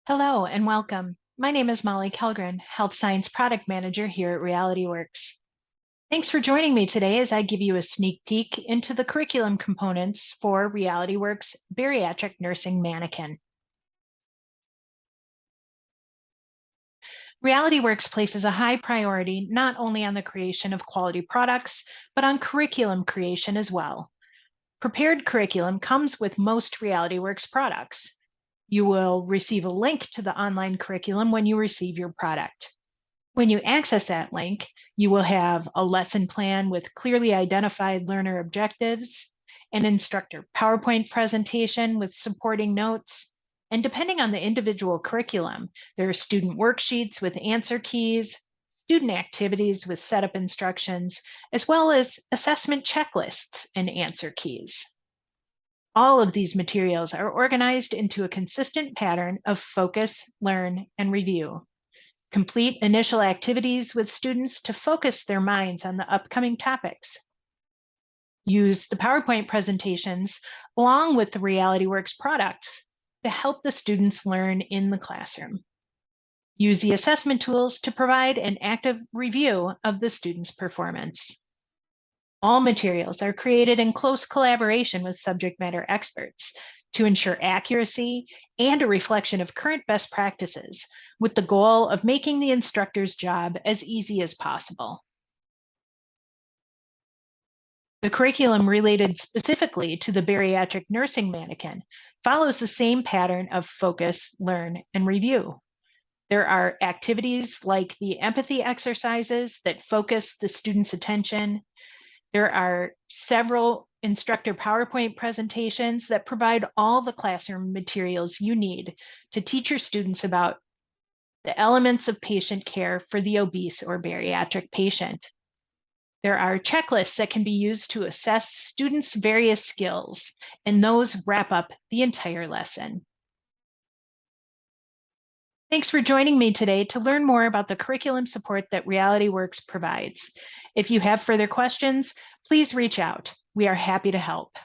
Hello and welcome. My name is Molly Kellgren, Health Science Product Manager here at Realityworks. Thanks for joining me today as I give you a sneak peek into the curriculum components for Realityworks Bariatric Nursing Manikin. Realityworks places a high priority not only on the creation of quality products, but on curriculum creation as well. Prepared curriculum comes with most Realityworks products. You will receive a link to the online curriculum when you receive your product. When you access that link, you will have a lesson plan with clearly identified learner objectives, an instructor PowerPoint presentation with supporting notes, and depending on the individual curriculum, there are student worksheets with answer keys, student activities with setup instructions, as well as assessment checklists and answer keys. All of these materials are organized into a consistent pattern of focus, learn, and review. Complete initial activities with students to focus their minds on the upcoming topics. Use the PowerPoint presentations along with the Realityworks products to help the students learn in the classroom. Use the assessment tools to provide an active review of the students' performance. All materials are created in close collaboration with subject matter experts to ensure accuracy and a reflection of current best practices, with the goal of making the instructor's job as easy as possible. The curriculum related specifically to the bariatric nursing manikin follows the same pattern of focus, learn, and review. There are activities like the empathy exercises that focus the student's attention. There are several instructor PowerPoint presentations that provide all the classroom materials you need to teach your students about the elements of patient care for the obese or bariatric patient. There are checklists that can be used to assess students' various skills, and those wrap up the entire lesson. Thanks for joining me today to learn more about the curriculum support that Realityworks provides. If you have further questions, please reach out. We are happy to help.